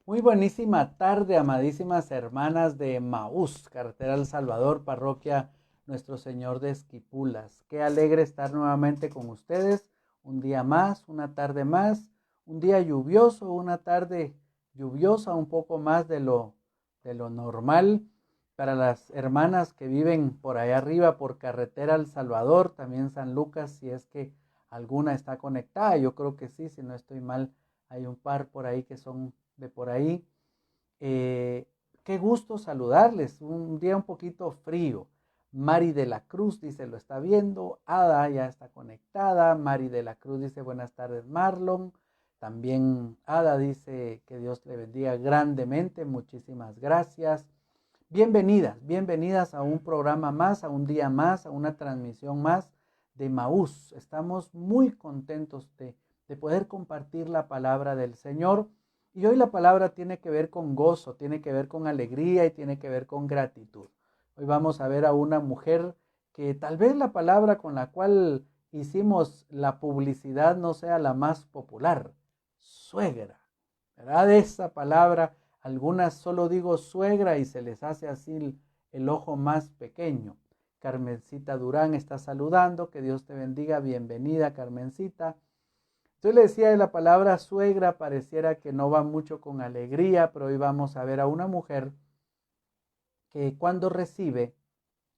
Muy buenísima tarde, amadísimas hermanas de Maús, carretera El Salvador, parroquia Nuestro Señor de Esquipulas. Qué alegre estar nuevamente con ustedes, un día más, una tarde más, un día lluvioso, una tarde lluviosa, un poco más de lo normal. Para las hermanas que viven por allá arriba, por carretera El Salvador, también San Lucas, si es que alguna está conectada, yo creo que sí, si no estoy mal, hay un par por ahí que son de por ahí. Eh, Qué gusto saludarles, un día un poquito frío. Mari de la Cruz dice, lo está viendo. Ada ya está conectada. Mari de la Cruz dice, buenas tardes, Marlon. También Ada dice que Dios le bendiga grandemente, muchísimas gracias. Bienvenidas, bienvenidas a un programa más, a un día más, a una transmisión más de Maús. Estamos muy contentos de poder compartir la palabra del Señor. Y hoy la palabra tiene que ver con gozo, tiene que ver con alegría y tiene que ver con gratitud. Hoy vamos a ver a una mujer que tal vez la palabra con la cual hicimos la publicidad no sea la más popular, suegra, ¿verdad? Esa palabra, algunas solo digo suegra y se les hace así el ojo más pequeño. Carmencita Durán está saludando, que Dios te bendiga, bienvenida Carmencita. Yo le decía de la palabra suegra, pareciera que no va mucho con alegría, pero hoy vamos a ver a una mujer que cuando recibe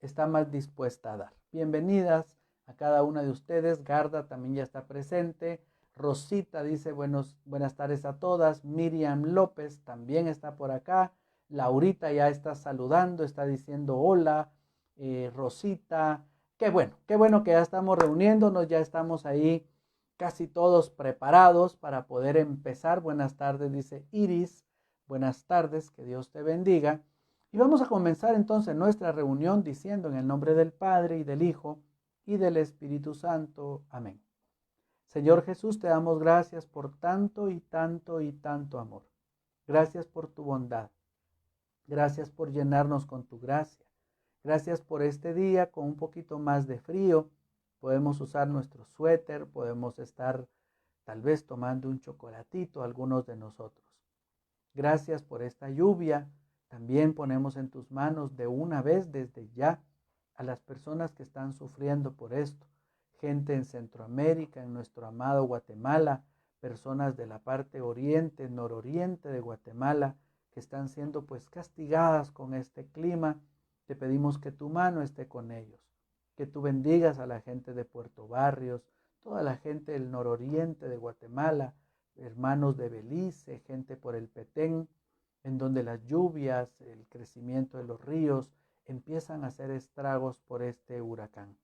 está más dispuesta a dar. Bienvenidas a cada una de ustedes. Garda también ya está presente. Rosita dice buenas tardes a todas. Miriam López también está por acá. Laurita ya está saludando, está diciendo hola. Rosita, qué bueno que ya estamos reuniéndonos, ya estamos ahí casi todos preparados para poder empezar. Buenas tardes, dice Iris. Buenas tardes, que Dios te bendiga. Y vamos a comenzar entonces nuestra reunión diciendo en el nombre del Padre y del Hijo y del Espíritu Santo. Amén. Señor Jesús, te damos gracias por tanto y tanto y tanto amor. Gracias por tu bondad. Gracias por llenarnos con tu gracia. Gracias por este día con un poquito más de frío. Podemos usar nuestro suéter, podemos estar tal vez tomando un chocolatito, algunos de nosotros. Gracias por esta lluvia. También ponemos en tus manos de una vez desde ya a las personas que están sufriendo por esto. Gente en Centroamérica, en nuestro amado Guatemala, personas de la parte oriente, nororiente de Guatemala, que están siendo pues castigadas con este clima. Te pedimos que tu mano esté con ellos, que tú bendigas a la gente de Puerto Barrios, toda la gente del nororiente de Guatemala, hermanos de Belice, gente por el Petén, en donde las lluvias, el crecimiento de los ríos empiezan a hacer estragos por este huracán.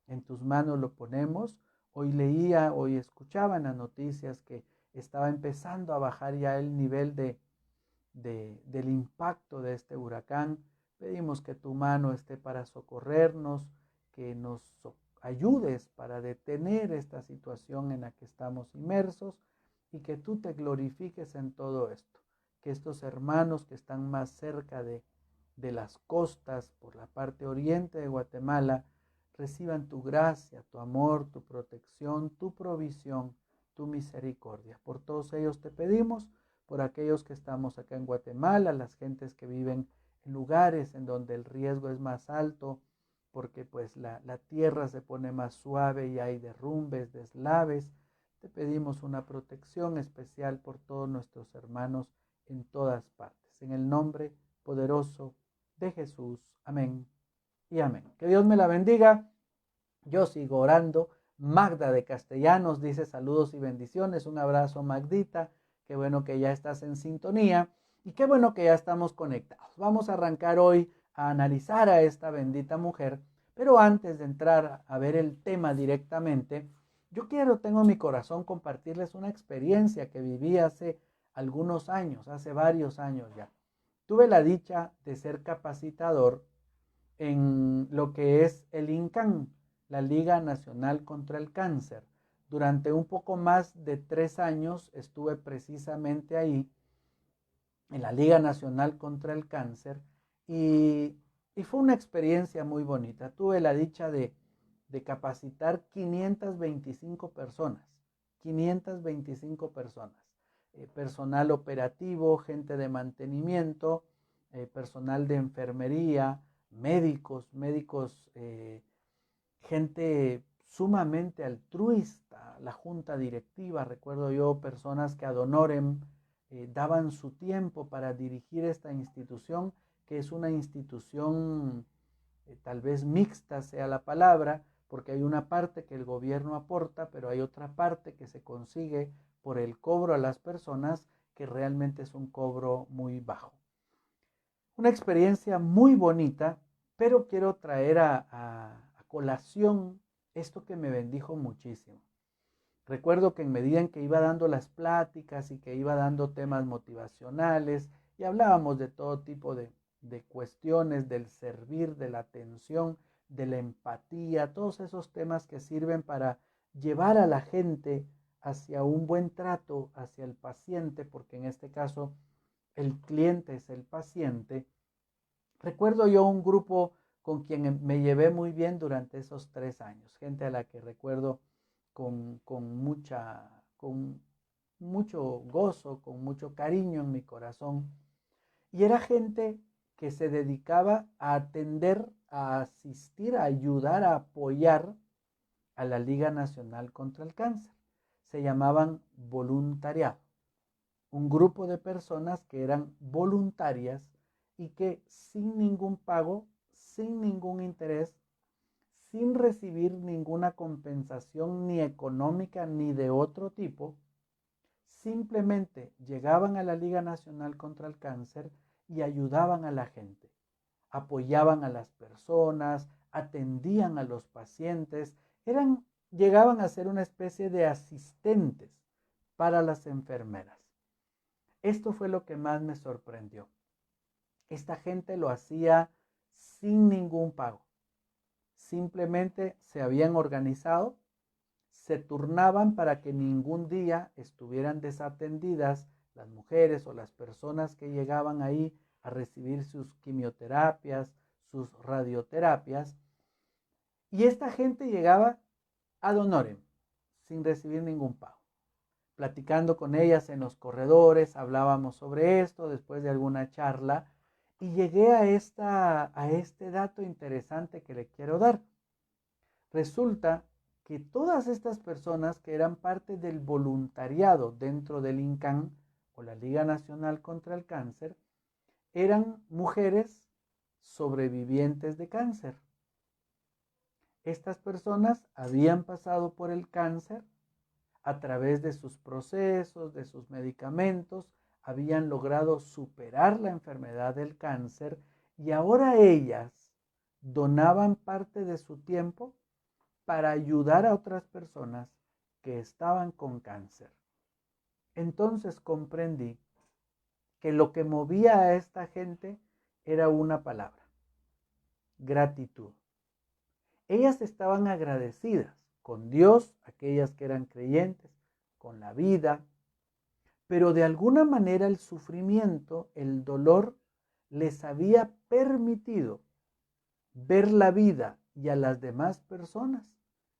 En tus manos lo ponemos. Hoy escuchaba en las noticias que estaba empezando a bajar ya el nivel del impacto de este huracán. Pedimos que tu mano esté para socorrernos, que nos ayudes para detener esta situación en la que estamos inmersos y que tú te glorifiques en todo esto. Que estos hermanos que están más cerca de las costas por la parte oriente de Guatemala reciban tu gracia, tu amor, tu protección, tu provisión, tu misericordia. Por todos ellos te pedimos, por aquellos que estamos acá en Guatemala, las gentes que viven en lugares en donde el riesgo es más alto, porque pues la tierra se pone más suave y hay derrumbes, deslaves. Te pedimos una protección especial por todos nuestros hermanos en todas partes. En el nombre poderoso de Jesús. Amén y amén. Que Dios me la bendiga. Yo sigo orando. Magda de Castellanos dice saludos y bendiciones. Un abrazo, Magdita. Qué bueno que ya estás en sintonía y qué bueno que ya estamos conectados. Vamos a arrancar hoy a analizar a esta bendita mujer, pero antes de entrar a ver el tema directamente, tengo en mi corazón compartirles una experiencia que viví hace algunos años, hace varios años ya. Tuve la dicha de ser capacitador en lo que es el INCAN, la Liga Nacional contra el Cáncer. Durante un poco más de 3 años estuve precisamente ahí, en la Liga Nacional contra el Cáncer, y, y fue una experiencia muy bonita. Tuve la dicha de capacitar 525 personas, 525 personas. personal operativo, gente de mantenimiento, personal de enfermería, médicos, gente sumamente altruista, la junta directiva, recuerdo yo personas que ad honorem daban su tiempo para dirigir esta institución, que es una institución tal vez mixta sea la palabra, porque hay una parte que el gobierno aporta, pero hay otra parte que se consigue por el cobro a las personas, que realmente es un cobro muy bajo. Una experiencia muy bonita, pero quiero traer a colación esto que me bendijo muchísimo. Recuerdo que en medida en que iba dando las pláticas y que iba dando temas motivacionales y hablábamos de todo tipo de cuestiones, del servir, de la atención, de la empatía, todos esos temas que sirven para llevar a la gente hacia un buen trato, hacia el paciente, porque en este caso el cliente es el paciente. Recuerdo yo un grupo con quien me llevé muy bien durante esos 3 años, gente a la que recuerdo con mucho gozo, con mucho cariño en mi corazón. Y era gente que se dedicaba a atender, a asistir, a ayudar, a apoyar a la Liga Nacional contra el Cáncer. Se llamaban voluntariado. Un grupo de personas que eran voluntarias y que sin ningún pago, sin ningún interés, sin recibir ninguna compensación ni económica ni de otro tipo, simplemente llegaban a la Liga Nacional contra el Cáncer y ayudaban a la gente, apoyaban a las personas, atendían a los pacientes, llegaban a ser una especie de asistentes para las enfermeras. Esto fue lo que más me sorprendió. Esta gente lo hacía sin ningún pago. Simplemente se habían organizado, se turnaban para que ningún día estuvieran desatendidas las mujeres o las personas que llegaban ahí a recibir sus quimioterapias, sus radioterapias. Y esta gente llegaba ad honorem, sin recibir ningún pago. Platicando con ellas en los corredores, hablábamos sobre esto después de alguna charla y llegué a este dato interesante que le quiero dar. Resulta que todas estas personas que eran parte del voluntariado dentro del INCAN o la Liga Nacional contra el Cáncer eran mujeres sobrevivientes de cáncer. Estas personas habían pasado por el cáncer a través de sus procesos, de sus medicamentos, habían logrado superar la enfermedad del cáncer y ahora ellas donaban parte de su tiempo para ayudar a otras personas que estaban con cáncer. Entonces comprendí que lo que movía a esta gente era una palabra: gratitud. Ellas estaban agradecidas con Dios, aquellas que eran creyentes, con la vida, pero de alguna manera el sufrimiento, el dolor, les había permitido ver la vida y a las demás personas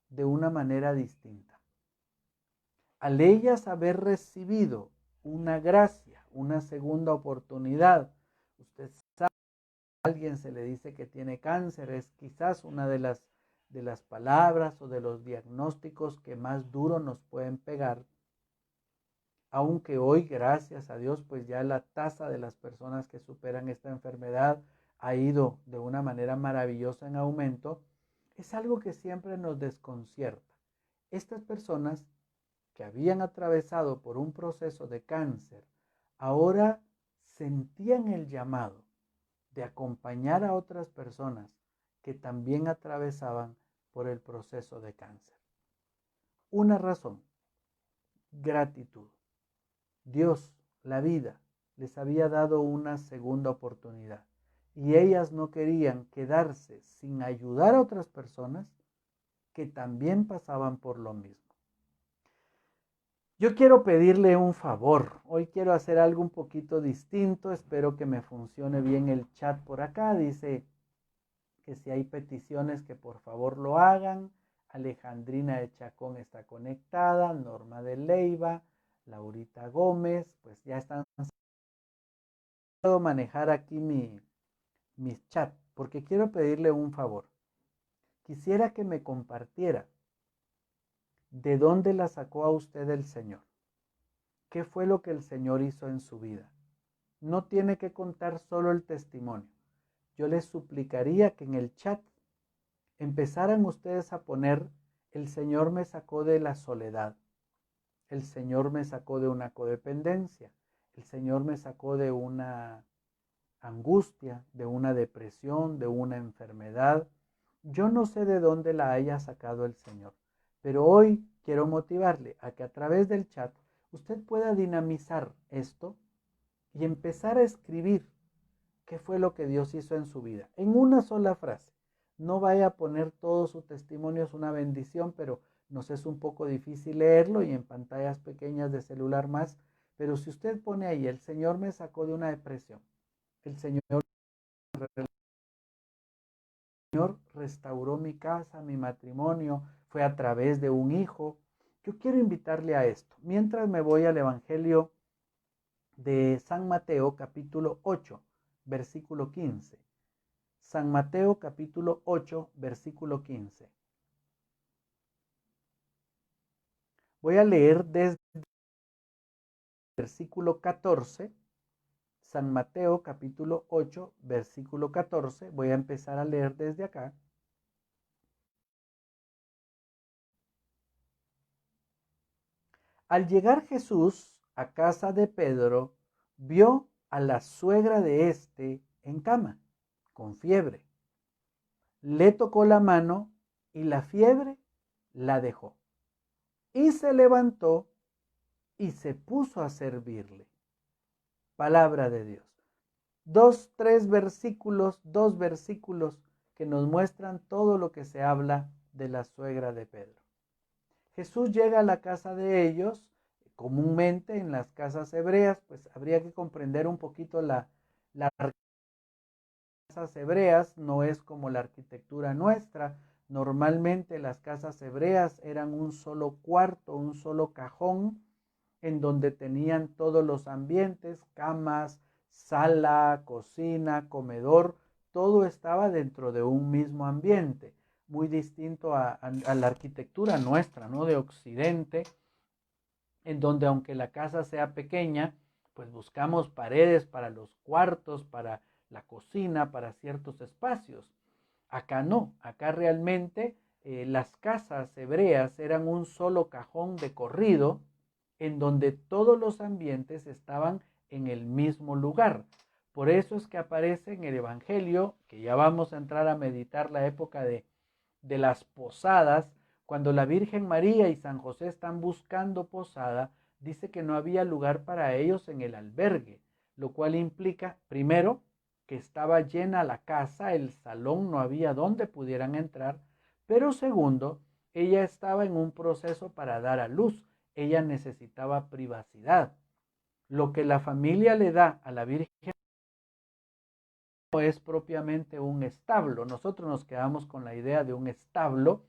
de una manera distinta. Al ellas haber recibido una gracia, una segunda oportunidad, usted sabe, a alguien se le dice que tiene cáncer, es quizás una de las palabras o de los diagnósticos que más duro nos pueden pegar, aunque hoy, gracias a Dios, pues ya la tasa de las personas que superan esta enfermedad ha ido de una manera maravillosa en aumento. Es algo que siempre nos desconcierta. Estas personas que habían atravesado por un proceso de cáncer, ahora sentían el llamado de acompañar a otras personas que también atravesaban por el proceso de cáncer. Una razón: gratitud. Dios, la vida, les había dado una segunda oportunidad y ellas no querían quedarse sin ayudar a otras personas que también pasaban por lo mismo. Yo quiero pedirle un favor. Hoy quiero hacer algo un poquito distinto. Espero que me funcione bien el chat por acá. Dice que si hay peticiones que por favor lo hagan. Alejandrina de Chacón está conectada. Norma de Leiva. Laurita Gómez, pues ya están. Puedo manejar aquí mis chats, porque quiero pedirle un favor. Quisiera que me compartiera de dónde la sacó a usted el Señor. ¿Qué fue lo que el Señor hizo en su vida? No tiene que contar solo el testimonio. Yo les suplicaría que en el chat empezaran ustedes a poner: el Señor me sacó de la soledad, el Señor me sacó de una codependencia, el Señor me sacó de una angustia, de una depresión, de una enfermedad. Yo no sé de dónde la haya sacado el Señor, pero hoy quiero motivarle a que a través del chat usted pueda dinamizar esto y empezar a escribir qué fue lo que Dios hizo en su vida, en una sola frase. No vaya a poner todo su testimonio, es una bendición, pero nos es un poco difícil leerlo y en pantallas pequeñas de celular más. Pero si usted pone ahí: el Señor me sacó de una depresión, el Señor restauró mi casa, mi matrimonio, fue a través de un hijo. Yo quiero invitarle a esto. Mientras me voy al Evangelio de San Mateo, capítulo 8, versículo 15. San Mateo, capítulo 8, versículo 15. Voy a leer desde el versículo 14. San Mateo, capítulo 8, versículo 14. Voy a empezar a leer desde acá. Al llegar Jesús a casa de Pedro, vio a la suegra de éste en cama, con fiebre. Le tocó la mano y la fiebre la dejó. Y se levantó y se puso a servirle. Palabra de Dios. Dos versículos que nos muestran todo lo que se habla de la suegra de Pedro. Jesús llega a la casa de ellos. Comúnmente en las casas hebreas, pues habría que comprender un poquito las casas hebreas, no es como la arquitectura nuestra. Normalmente las casas hebreas eran un solo cuarto, un solo cajón, en donde tenían todos los ambientes: camas, sala, cocina, comedor, todo estaba dentro de un mismo ambiente, muy distinto a la arquitectura nuestra, ¿no? De Occidente, en donde aunque la casa sea pequeña, pues buscamos paredes para los cuartos, para la cocina, para ciertos espacios. Acá no, acá realmente las casas hebreas eran un solo cajón de corrido, en donde todos los ambientes estaban en el mismo lugar. Por eso es que aparece en el Evangelio, que ya vamos a entrar a meditar la época de las posadas. Cuando la Virgen María y San José están buscando posada, dice que no había lugar para ellos en el albergue, lo cual implica, primero, que estaba llena la casa, el salón, no había donde pudieran entrar, pero segundo, ella estaba en un proceso para dar a luz, ella necesitaba privacidad. Lo que la familia le da a la Virgen no es propiamente un establo. Nosotros nos quedamos con la idea de un establo.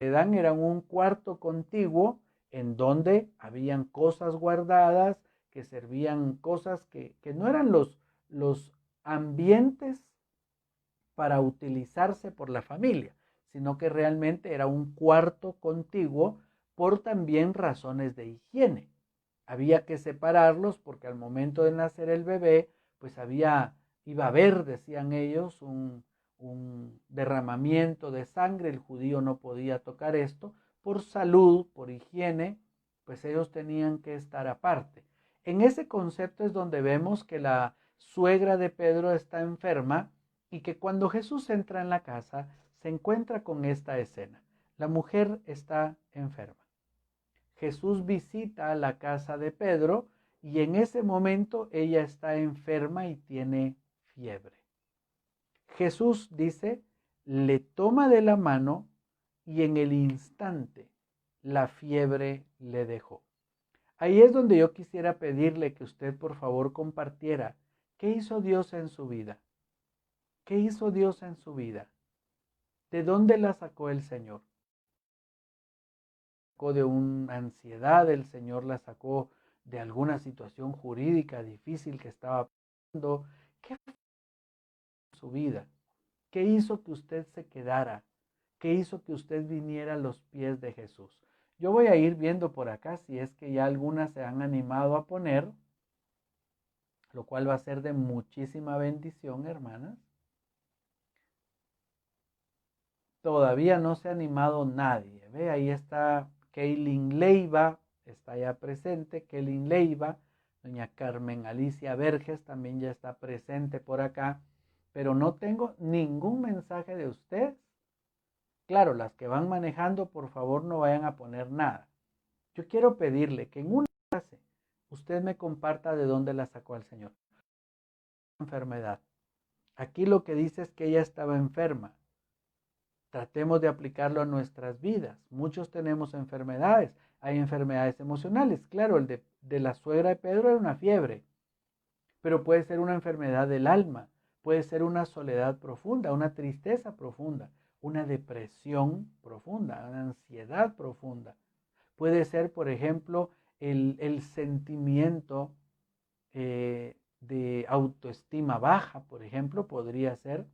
Le dan era un cuarto contiguo en donde habían cosas guardadas, que servían cosas que no eran los ambientes para utilizarse por la familia, sino que realmente era un cuarto contiguo por también razones de higiene. Había que separarlos porque al momento de nacer el bebé, pues iba a haber, decían ellos, un derramamiento de sangre. El judío no podía tocar esto por salud, por higiene, pues ellos tenían que estar aparte. En ese concepto es donde vemos que la suegra de Pedro está enferma y que cuando Jesús entra en la casa se encuentra con esta escena. La mujer está enferma. Jesús visita la casa de Pedro y en ese momento ella está enferma y tiene fiebre. Jesús dice, le toma de la mano y en el instante la fiebre le dejó. Ahí es donde yo quisiera pedirle que usted por favor compartiera qué hizo Dios en su vida. ¿Qué hizo Dios en su vida? ¿De dónde la sacó el Señor? sacó de una ansiedad, el Señor la sacó de alguna situación jurídica difícil que estaba pasando. ¿Qué fue en su vida? ¿Qué hizo que usted se quedara? ¿Qué hizo que usted viniera a los pies de Jesús? Yo voy a ir viendo por acá si es que ya algunas se han animado a poner, lo cual va a ser de muchísima bendición, hermanas. Todavía no se ha animado nadie. Ve, ahí está Kaylin Leiva, está ya presente. Kaylin Leiva, doña Carmen Alicia Verges también ya está presente por acá, pero no tengo ningún mensaje de usted. Claro, las que van manejando, por favor, no vayan a poner nada. Yo quiero pedirle que en una frase usted me comparta de dónde la sacó el Señor. Enfermedad. Aquí lo que dice es que ella estaba enferma. Tratemos de aplicarlo a nuestras vidas. Muchos tenemos enfermedades. Hay enfermedades emocionales. Claro, el de la suegra de Pedro era una fiebre, pero puede ser una enfermedad del alma, puede ser una soledad profunda, una tristeza profunda, una depresión profunda, una ansiedad profunda. Puede ser, por ejemplo, el sentimiento de autoestima baja, por ejemplo, podría ser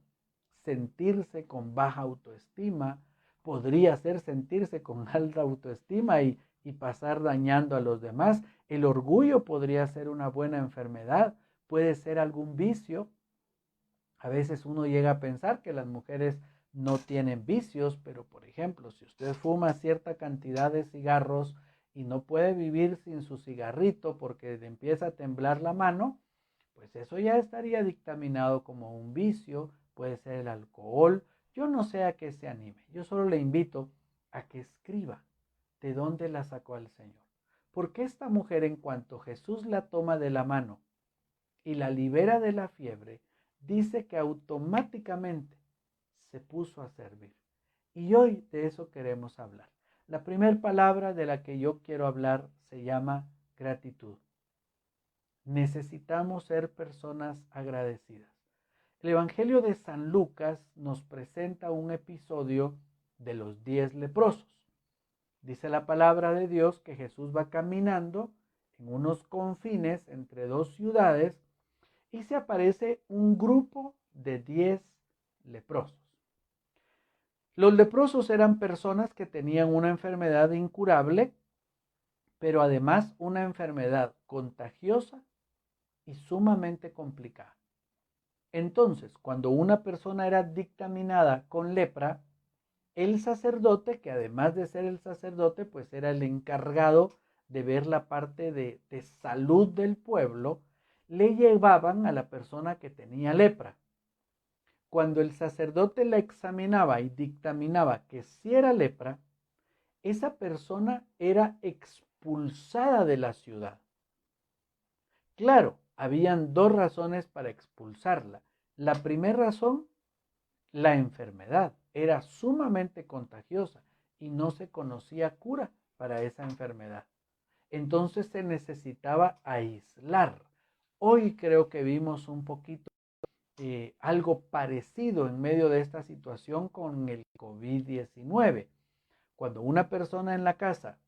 sentirse con baja autoestima, podría ser sentirse con alta autoestima y pasar dañando a los demás. El orgullo podría ser una buena enfermedad, puede ser algún vicio. A veces uno llega a pensar que las mujeres no tienen vicios, pero por ejemplo, si usted fuma cierta cantidad de cigarros y no puede vivir sin su cigarrito porque le empieza a temblar la mano, pues eso ya estaría dictaminado como un vicio, puede ser el alcohol. Yo no sé a qué se anime, yo solo le invito a que escriba de dónde la sacó el Señor. Porque esta mujer, en cuanto Jesús la toma de la mano y la libera de la fiebre, dice que automáticamente se puso a servir. Y hoy de eso queremos hablar. La primera palabra de la que yo quiero hablar se llama gratitud. Necesitamos ser personas agradecidas. El Evangelio de San Lucas nos presenta un episodio de los 10 leprosos. Dice la palabra de Dios que Jesús va caminando en unos confines entre dos ciudades y se aparece un grupo de 10 leprosos. Los leprosos eran personas que tenían una enfermedad incurable, pero además una enfermedad contagiosa y sumamente complicada. Entonces, cuando una persona era dictaminada con lepra, el sacerdote, que además de ser el sacerdote, pues era el encargado de ver la parte de salud del pueblo, le llevaban a la persona que tenía lepra. Cuando el sacerdote la examinaba y dictaminaba que sí era lepra, esa persona era expulsada de la ciudad. Claro, habían dos razones para expulsarla. La primera razón, la enfermedad era sumamente contagiosa y no se conocía cura para esa enfermedad. Entonces se necesitaba aislar. Hoy creo que vimos un poquito algo parecido en medio de esta situación con el COVID-19. Cuando una persona en la casa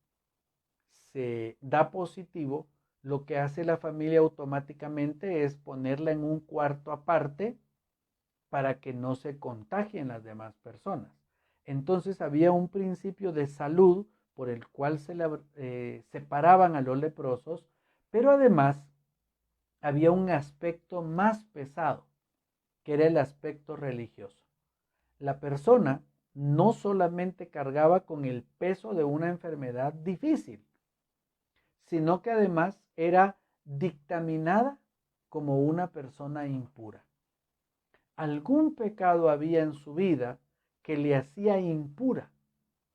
se da positivo, lo que hace la familia automáticamente es ponerla en un cuarto aparte para que no se contagien las demás personas. Entonces había un principio de salud por el cual se separaban a los leprosos, pero además había un aspecto más pesado, que era el aspecto religioso. La persona no solamente cargaba con el peso de una enfermedad difícil, sino que además era dictaminada como una persona impura. Algún pecado había en su vida que le hacía impura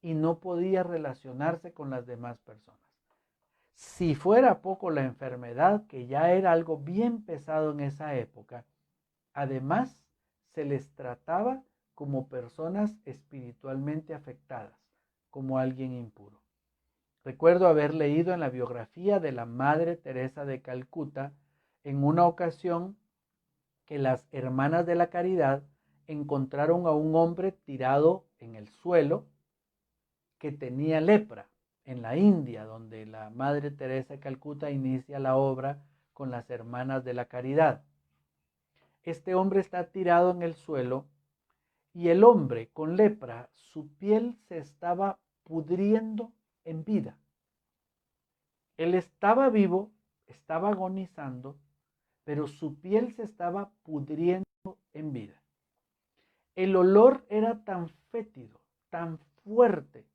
y no podía relacionarse con las demás personas. Si fuera poco la enfermedad, que ya era algo bien pesado en esa época, además se les trataba como personas espiritualmente afectadas, como alguien impuro. Recuerdo haber leído en la biografía de la Madre Teresa de Calcuta en una ocasión que las hermanas de la caridad encontraron a un hombre tirado en el suelo que tenía lepra. en la India, donde la Madre Teresa de Calcuta inicia la obra con las Hermanas de la Caridad. Este hombre está tirado en el suelo y el hombre con lepra, su piel se estaba pudriendo en vida. Él estaba vivo, estaba agonizando, pero su piel se estaba pudriendo en vida. El olor era tan fétido, tan fuerte,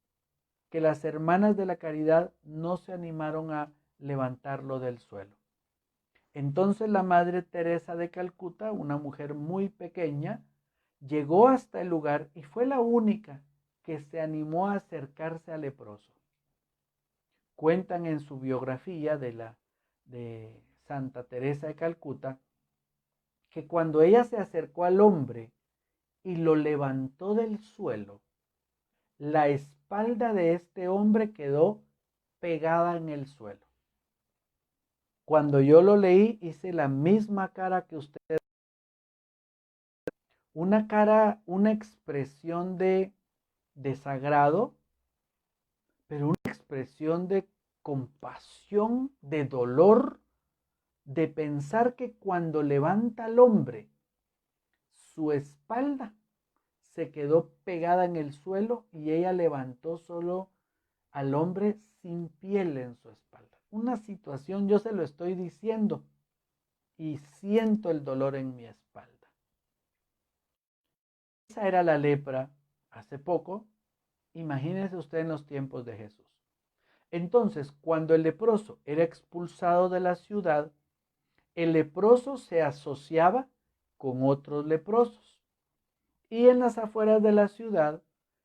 que las Hermanas de la Caridad no se animaron a levantarlo del suelo. Entonces la Madre Teresa de Calcuta, una mujer muy pequeña, llegó hasta el lugar y fue la única que se animó a acercarse al leproso. Cuentan en su biografía de Santa Teresa de Calcuta que cuando ella se acercó al hombre y lo levantó del suelo, la espalda de este hombre quedó pegada en el suelo. Cuando yo lo leí, hice la misma cara que usted. Una cara, una expresión de desagrado, pero una expresión de compasión, de dolor, de pensar que cuando levanta al hombre, su espalda se quedó pegada en el suelo y ella levantó solo al hombre sin piel en su espalda. Una situación, yo se lo estoy diciendo y siento el dolor en mi espalda. Esa era la lepra hace poco. Imagínese usted en los tiempos de Jesús. Entonces, cuando el leproso era expulsado de la ciudad, el leproso se asociaba con otros leprosos. Y en las afueras de la ciudad,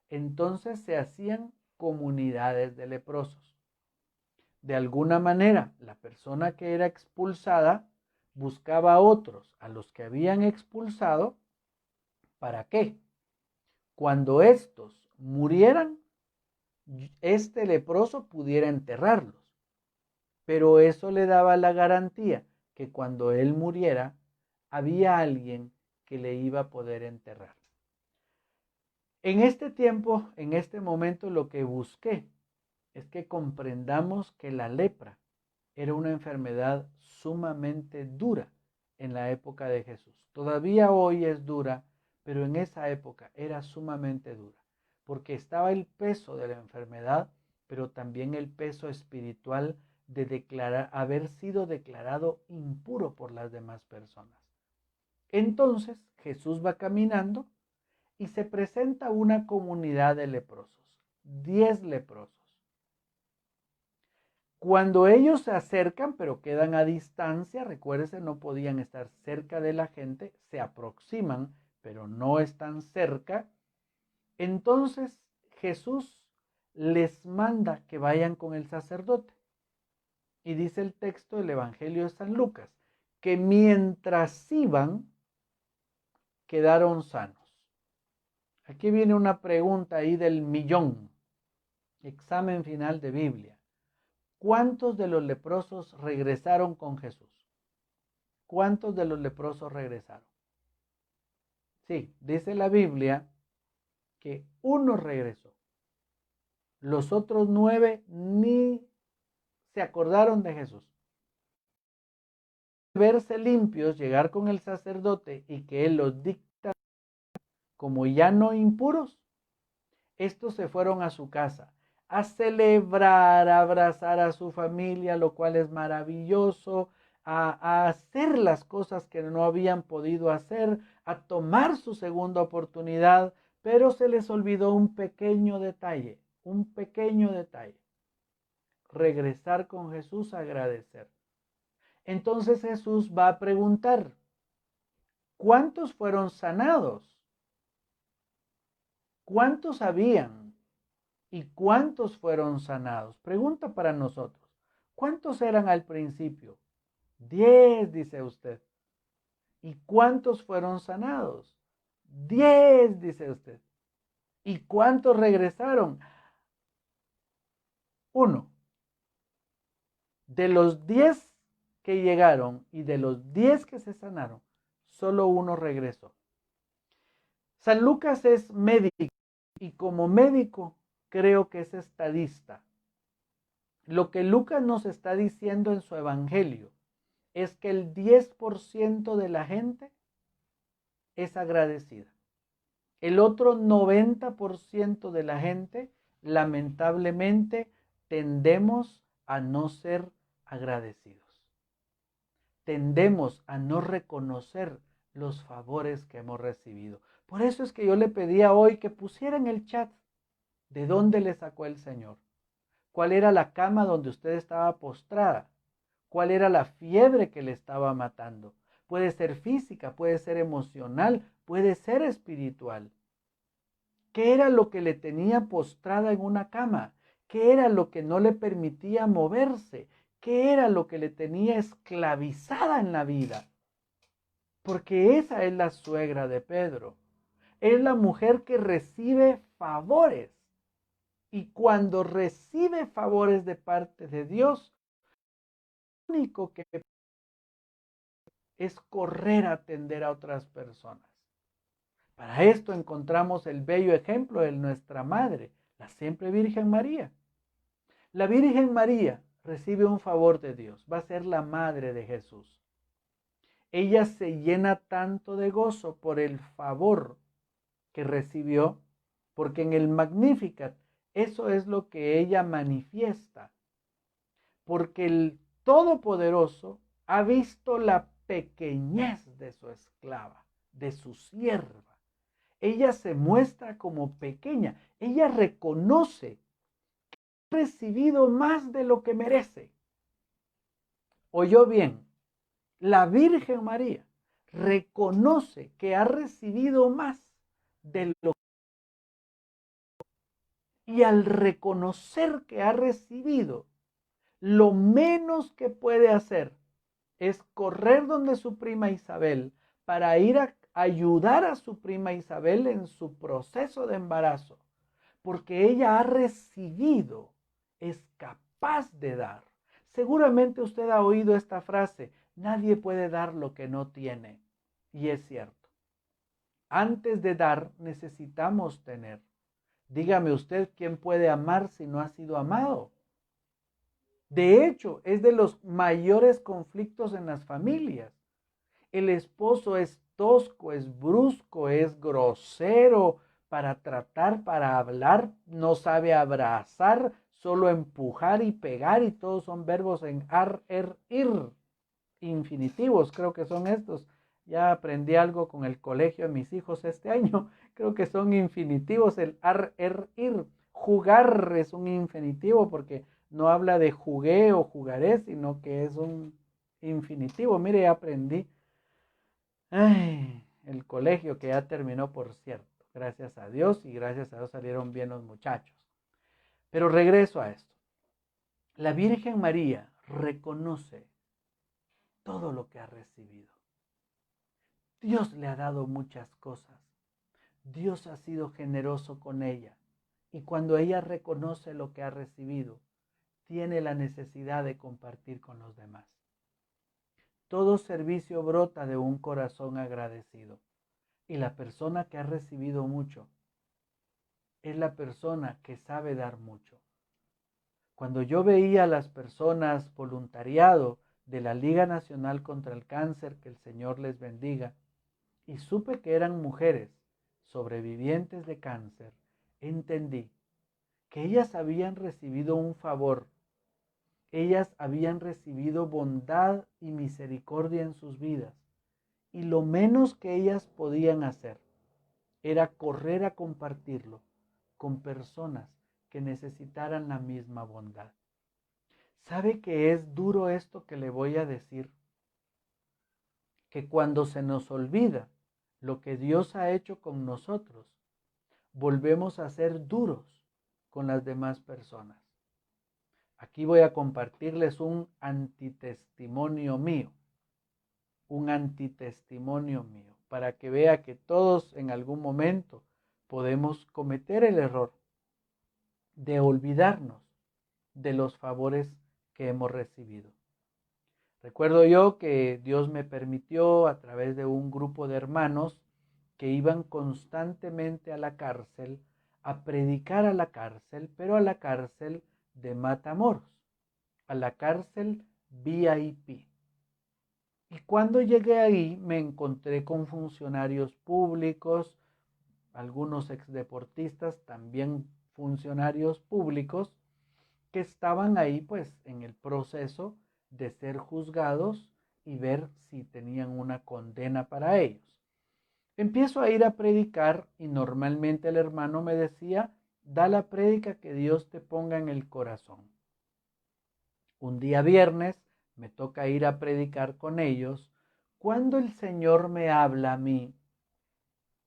entonces se hacían comunidades de leprosos. De alguna manera, la persona que era expulsada buscaba a otros, a los que habían expulsado. ¿Para qué? Cuando estos murieran, este leproso pudiera enterrarlos. Pero eso le daba la garantía que cuando él muriera, había alguien que le iba a poder enterrar. En este tiempo, en este momento, lo que busqué es que comprendamos que la lepra era una enfermedad sumamente dura en la época de Jesús. Todavía hoy es dura, pero en esa época era sumamente dura, porque estaba el peso de la enfermedad, pero también el peso espiritual de haber sido declarado impuro por las demás personas. Entonces Jesús va caminando y se presenta una comunidad de leprosos, 10 leprosos. Cuando ellos se acercan, pero quedan a distancia, recuérdense, no podían estar cerca de la gente, se aproximan, pero no están cerca. Entonces Jesús les manda que vayan con el sacerdote. Y dice el texto del Evangelio de San Lucas, que mientras iban, quedaron sanos. Aquí viene una pregunta ahí del millón. Examen final de Biblia. ¿Cuántos de los leprosos regresaron con Jesús? ¿Cuántos de los leprosos regresaron? Sí, dice la Biblia que uno regresó. Los otros 9 ni se acordaron de Jesús. Verse limpios, llegar con el sacerdote y que él los dicta como ya no impuros, estos se fueron a su casa a celebrar, a abrazar a su familia, lo cual es maravilloso, a hacer las cosas que no habían podido hacer, a tomar su segunda oportunidad, pero se les olvidó un pequeño detalle, regresar con Jesús a agradecer. Entonces Jesús va a preguntar, ¿cuántos fueron sanados? ¿Cuántos habían? ¿Y cuántos fueron sanados? Pregunta para nosotros. ¿Cuántos eran al principio? 10, dice usted. ¿Y cuántos fueron sanados? 10, dice usted. ¿Y cuántos regresaron? 1. De los 10 que llegaron y de los 10 que se sanaron, solo uno regresó. San Lucas es médico y como médico creo que es estadista. Lo que Lucas nos está diciendo en su evangelio es que el 10% de la gente es agradecida. El otro 90% de la gente, lamentablemente, tendemos a no ser agradecidos. Tendemos a no reconocer los favores que hemos recibido. Por eso es que yo le pedía hoy que pusiera en el chat de dónde le sacó el Señor. ¿Cuál era la cama donde usted estaba postrada? ¿Cuál era la fiebre que le estaba matando? Puede ser física, puede ser emocional, puede ser espiritual. ¿Qué era lo que le tenía postrada en una cama? ¿Qué era lo que no le permitía moverse? ¿Qué era lo que le tenía esclavizada en la vida? Porque esa es la suegra de Pedro. Es la mujer que recibe favores. Y cuando recibe favores de parte de Dios, lo único que es correr a atender a otras personas. Para esto encontramos el bello ejemplo de nuestra madre, la siempre Virgen María. La Virgen María recibe un favor de Dios, va a ser la madre de Jesús. Ella se llena tanto de gozo por el favor que recibió, porque en el Magnificat eso es lo que ella manifiesta, porque el Todopoderoso ha visto la pequeñez de su esclava, de su sierva. Ella se muestra como pequeña, ella reconoce que ha recibido más de lo que merece. ¿Oyó bien? La Virgen María reconoce que ha recibido más de lo que, y al reconocer que ha recibido, lo menos que puede hacer es correr donde su prima Isabel para ir a ayudar a su prima Isabel en su proceso de embarazo, porque ella ha recibido, es capaz de dar. Seguramente usted ha oído esta frase: nadie puede dar lo que no tiene. Y es cierto. Antes de dar necesitamos tener. Dígame usted, ¿quién puede amar si no ha sido amado? De hecho, es de los mayores conflictos en las familias. El esposo es tosco, es brusco, es grosero para tratar, para hablar, no sabe abrazar, solo empujar y pegar, y todos son verbos en ar, er, ir. Infinitivos, creo que son estos. Ya aprendí algo con el colegio de mis hijos este año. Creo que son infinitivos, el ar, er, ir. Jugar es un infinitivo porque no habla de jugué o jugaré, sino que es un infinitivo. Mire, aprendí. Ay, el colegio que ya terminó, por cierto. Gracias a Dios, y gracias a Dios salieron bien los muchachos. Pero regreso a esto. La Virgen María reconoce todo lo que ha recibido. Dios le ha dado muchas cosas. Dios ha sido generoso con ella. Y cuando ella reconoce lo que ha recibido, tiene la necesidad de compartir con los demás. Todo servicio brota de un corazón agradecido. Y la persona que ha recibido mucho es la persona que sabe dar mucho. Cuando yo veía a las personas voluntariado de la Liga Nacional contra el Cáncer, que el Señor les bendiga, y supe que eran mujeres sobrevivientes de cáncer, entendí que ellas habían recibido un favor. Ellas habían recibido bondad y misericordia en sus vidas, y lo menos que ellas podían hacer era correr a compartirlo con personas que necesitaran la misma bondad. ¿Sabe que es duro esto que le voy a decir? Que cuando se nos olvida lo que Dios ha hecho con nosotros, volvemos a ser duros con las demás personas. Aquí voy a compartirles un antitestimonio mío, para que vea que todos en algún momento podemos cometer el error de olvidarnos de los favores que hemos recibido. Recuerdo yo que Dios me permitió, a través de un grupo de hermanos que iban constantemente a la cárcel, a predicar a la cárcel, pero a la cárcel de Matamoros. a la cárcel VIP. Y cuando llegué ahí me encontré con funcionarios públicos, algunos exdeportistas, también funcionarios públicos, que estaban ahí pues en el proceso de ser juzgados y ver si tenían una condena para ellos. Empiezo a ir a predicar y normalmente el hermano me decía, da la prédica que Dios te ponga en el corazón. Un día viernes me toca ir a predicar con ellos, cuando el Señor me habla a mí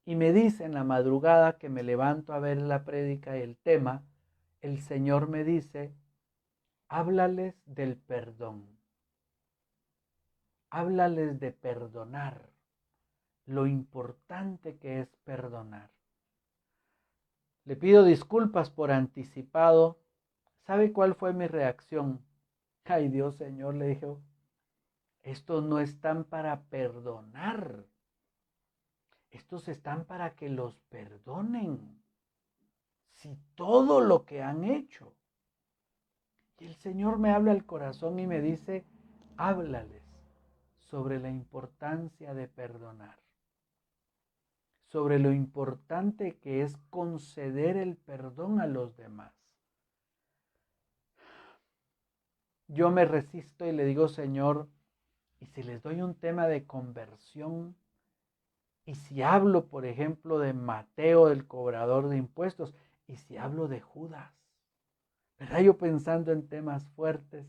y me dice en la madrugada que me levanto a ver la prédica y el tema, el Señor me dice, háblales del perdón, háblales de perdonar, lo importante que es perdonar. Le pido disculpas por anticipado. ¿Sabe cuál fue mi reacción? Ay Dios, Señor, le dije, estos no están para perdonar. Estos están para que los perdonen. Si todo lo que han hecho. Y el Señor me habla al corazón y me dice, háblales sobre la importancia de perdonar. Sobre lo importante que es conceder el perdón a los demás. Yo me resisto y le digo, Señor, y si les doy un tema de conversión, y si hablo, por ejemplo, de Mateo, el cobrador de impuestos, y si hablo de Judas, ¿verdad? Yo pensando en temas fuertes.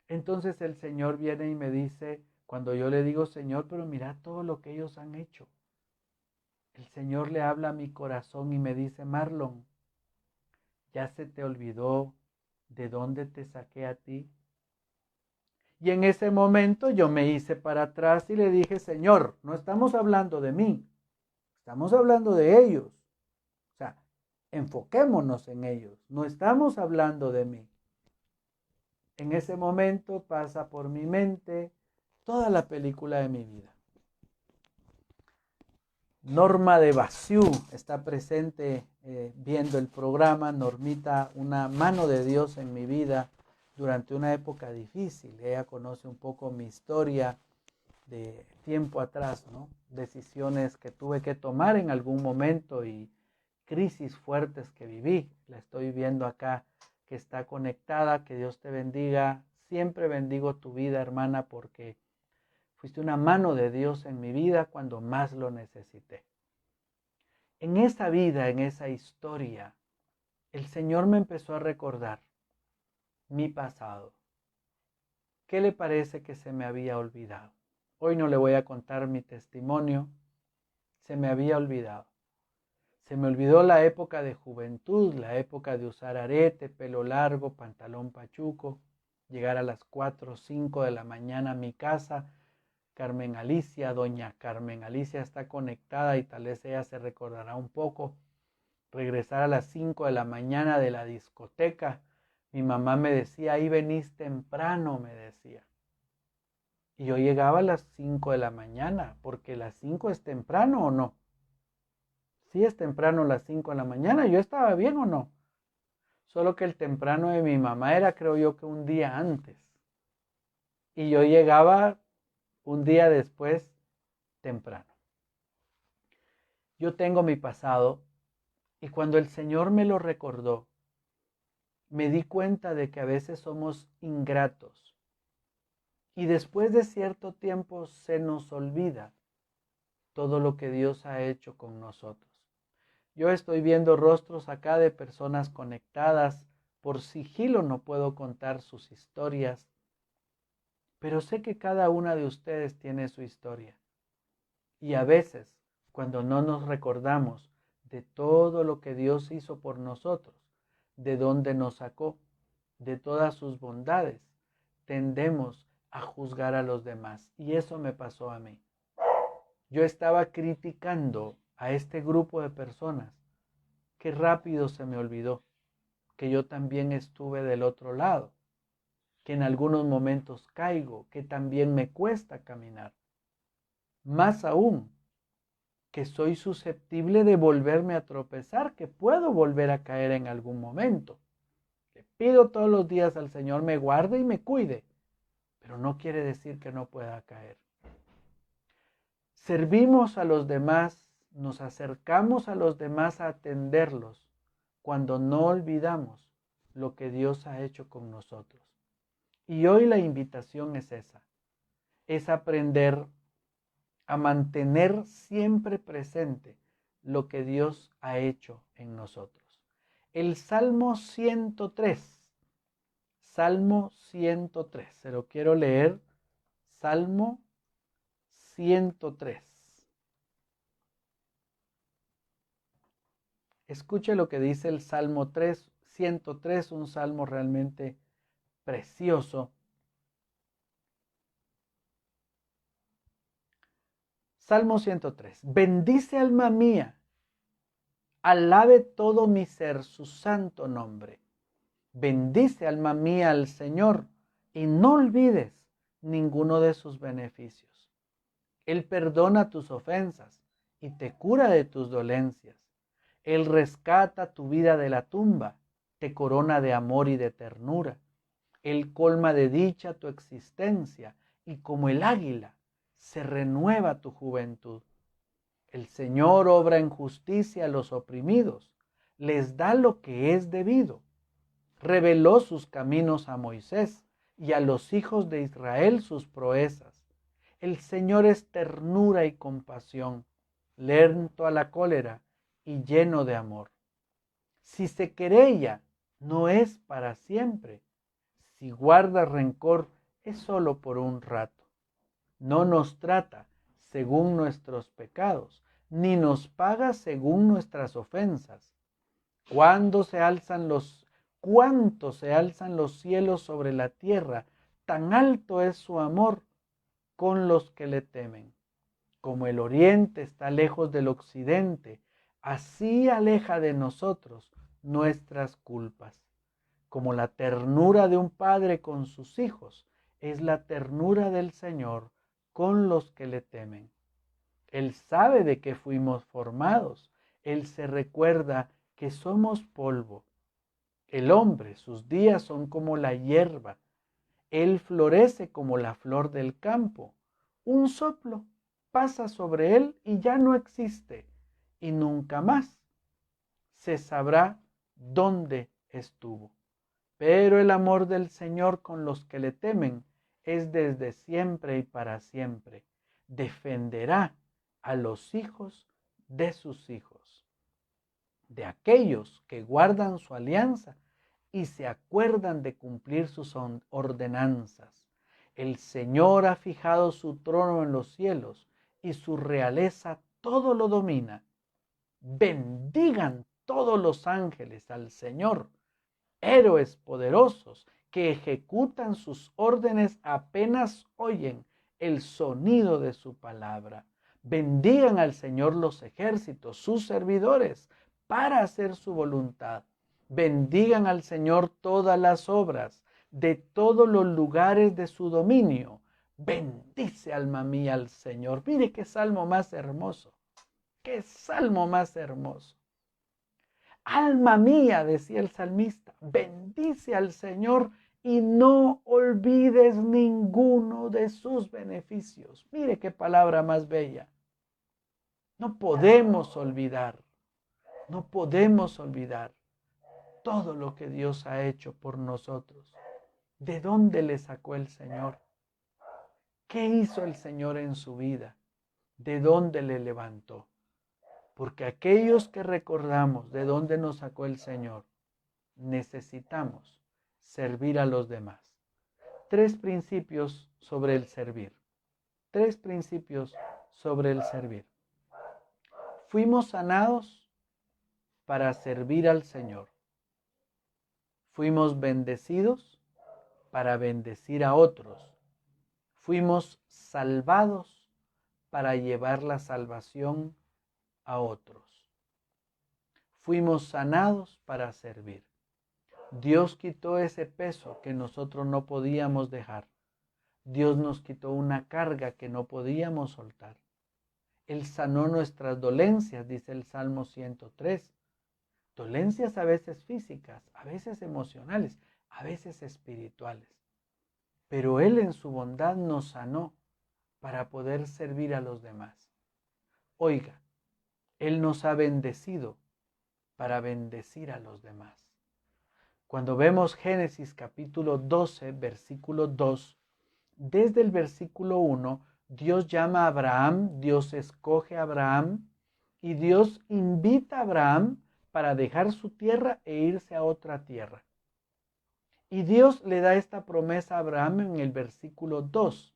Entonces el Señor viene y me dice, cuando yo le digo, Señor, pero mira todo lo que ellos han hecho. El Señor le habla a mi corazón y me dice, Marlon, ¿ya se te olvidó de dónde te saqué a ti? Y en ese momento yo me hice para atrás y le dije, Señor, no estamos hablando de mí, estamos hablando de ellos. O sea, enfoquémonos en ellos, no estamos hablando de mí. En ese momento pasa por mi mente toda la película de mi vida. Norma de Basiú está presente viendo el programa. Normita, una mano de Dios en mi vida durante una época difícil. Ella conoce un poco mi historia de tiempo atrás, ¿no? Decisiones que tuve que tomar en algún momento y crisis fuertes que viví. La estoy viendo acá que está conectada. Que Dios te bendiga. Siempre bendigo tu vida, hermana, porque fuiste una mano de Dios en mi vida cuando más lo necesité. En esa vida, en esa historia, el Señor me empezó a recordar mi pasado. ¿Qué le parece que se me había olvidado? Hoy no le voy a contar mi testimonio. Se me había olvidado. Se me olvidó la época de juventud, la época de usar arete, pelo largo, pantalón pachuco, llegar a las 4 o 5 de la mañana a mi casa. Carmen Alicia, doña Carmen Alicia está conectada y tal vez ella se recordará un poco. Regresar a las 5 de la mañana de la discoteca. Mi mamá me decía, ahí venís temprano, me decía. Y yo llegaba a las 5 de la mañana, porque las 5 es temprano o no. Sí es temprano las 5 de la mañana, yo estaba bien o no. Solo que el temprano de mi mamá era, creo yo, que un día antes. Y yo llegaba un día después temprano. Yo tengo mi pasado y cuando el Señor me lo recordó, me di cuenta de que a veces somos ingratos y después de cierto tiempo se nos olvida todo lo que Dios ha hecho con nosotros. Yo estoy viendo rostros acá de personas conectadas. Por sigilo no puedo contar sus historias, pero sé que cada una de ustedes tiene su historia. Y a veces, cuando no nos recordamos de todo lo que Dios hizo por nosotros, de dónde nos sacó, de todas sus bondades, tendemos a juzgar a los demás. Y eso me pasó a mí. Yo estaba criticando a este grupo de personas que rápido se me olvidó que yo también estuve del otro lado, que en algunos momentos caigo, que también me cuesta caminar. Más aún, que soy susceptible de volverme a tropezar, que puedo volver a caer en algún momento. pido todos los días al Señor me guarde y me cuide, pero no quiere decir que no pueda caer. Servimos a los demás, nos acercamos a los demás a atenderlos cuando no olvidamos lo que Dios ha hecho con nosotros. Y hoy la invitación es esa, es aprender a mantener siempre presente lo que Dios ha hecho en nosotros. El Salmo 103, se lo quiero leer, Salmo 103. Escuche lo que dice el Salmo 103, un salmo realmente precioso. Salmo 103. Bendice alma mía, alabe todo mi ser su santo nombre. Bendice alma mía al Señor y no olvides ninguno de sus beneficios. Él perdona tus ofensas y te cura de tus dolencias. Él rescata tu vida de la tumba, te corona de amor y de ternura. Él colma de dicha tu existencia y como el águila se renueva tu juventud. El Señor obra en justicia a los oprimidos, les da lo que es debido. Reveló sus caminos a Moisés y a los hijos de Israel sus proezas. El Señor es ternura y compasión, lento a la cólera y lleno de amor. Si se querella, no es para siempre. Si guarda rencor, es solo por un rato. No nos trata según nuestros pecados, ni nos paga según nuestras ofensas. ¿Cuánto se alzan los cielos sobre la tierra? Tan alto es su amor con los que le temen. Como el oriente está lejos del occidente, así aleja de nosotros nuestras culpas. Como la ternura de un padre con sus hijos, es la ternura del Señor con los que le temen. Él sabe de qué fuimos formados. Él se recuerda que somos polvo. El hombre, sus días son como la hierba. Él florece como la flor del campo. Un soplo pasa sobre él y ya no existe. Y nunca más se sabrá dónde estuvo. Pero el amor del Señor con los que le temen es desde siempre y para siempre. Defenderá a los hijos de sus hijos, de aquellos que guardan su alianza y se acuerdan de cumplir sus ordenanzas. El Señor ha fijado su trono en los cielos y su realeza todo lo domina. Bendigan todos los ángeles al Señor, héroes poderosos que ejecutan sus órdenes apenas oyen el sonido de su palabra. Bendigan al Señor los ejércitos, sus servidores, para hacer su voluntad. Bendigan al Señor todas las obras de todos los lugares de su dominio. Bendice alma mía al Señor. Mire qué salmo más hermoso. Qué salmo más hermoso. Alma mía, decía el salmista, bendice al Señor y no olvides ninguno de sus beneficios. Mire qué palabra más bella. No podemos olvidar todo lo que Dios ha hecho por nosotros. ¿De dónde le sacó el Señor? ¿Qué hizo el Señor en su vida? ¿De dónde le levantó? Porque aquellos que recordamos de dónde nos sacó el Señor, necesitamos servir a los demás. 3 principios sobre el servir. 3 principios sobre el servir. Fuimos sanados para servir al Señor. Fuimos bendecidos para bendecir a otros. Fuimos salvados para llevar la salvación a otros. Fuimos sanados para servir. Dios quitó ese peso que nosotros no podíamos dejar. Dios nos quitó una carga que no podíamos soltar. Él sanó nuestras dolencias, dice el Salmo 103. dolencias a veces físicas, a veces emocionales, a veces espirituales. Pero Él en su bondad nos sanó para poder servir a los demás. Oiga, Él nos ha bendecido para bendecir a los demás. Cuando vemos Génesis capítulo 12, versículo 2, desde el versículo 1, Dios llama a Abraham, Dios escoge a Abraham y Dios invita a Abraham para dejar su tierra e irse a otra tierra. Y Dios le da esta promesa a Abraham en el versículo 2.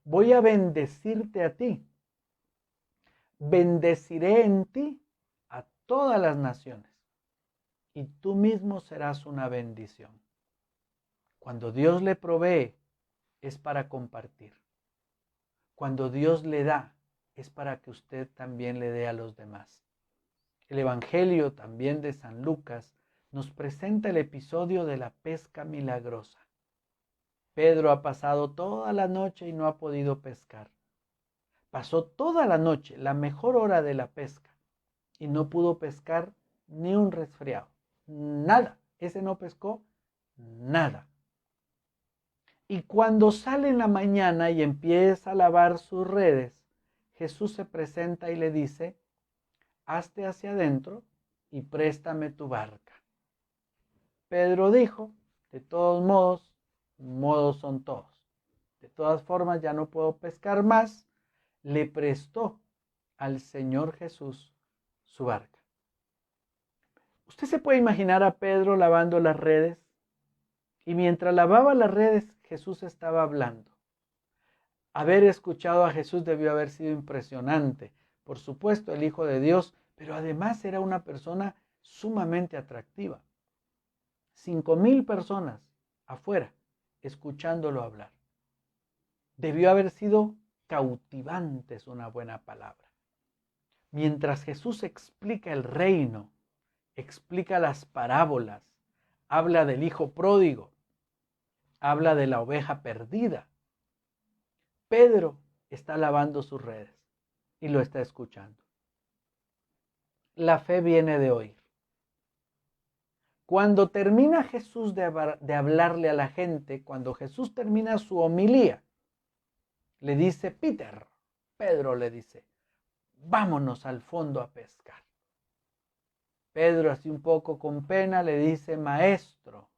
Voy a bendecirte a ti. Bendeciré en ti a todas las naciones y tú mismo serás una bendición. Cuando Dios le provee, es para compartir. Cuando Dios le da, es para que usted también le dé a los demás. El Evangelio también de San Lucas nos presenta el episodio de la pesca milagrosa. Pedro ha pasado toda la noche y no ha podido pescar. Pasó toda la noche, la mejor hora de la pesca, y no pudo pescar ni un resfriado. Nada. Ese no pescó nada. Y cuando sale en la mañana y empieza a lavar sus redes, Jesús se presenta y le dice: hazte hacia adentro y préstame tu barca. Pedro dijo: de todos modos son todos. De todas formas ya no puedo pescar más. Le prestó al Señor Jesús su barca. Usted se puede imaginar a Pedro lavando las redes, y mientras lavaba las redes, Jesús estaba hablando. Haber escuchado a Jesús debió haber sido impresionante. Por supuesto, el Hijo de Dios, pero además era una persona sumamente atractiva. 5,000 personas afuera escuchándolo hablar. Debió haber sido cautivante, es una buena palabra. Mientras Jesús explica el reino, explica las parábolas, habla del hijo pródigo, habla de la oveja perdida, Pedro está lavando sus redes y lo está escuchando. La fe viene de oír. Cuando termina Jesús de hablarle a la gente, cuando Jesús termina su homilía, le dice Pedro le dice: vámonos al fondo a pescar. Pedro, así un poco con pena, le dice: maestro,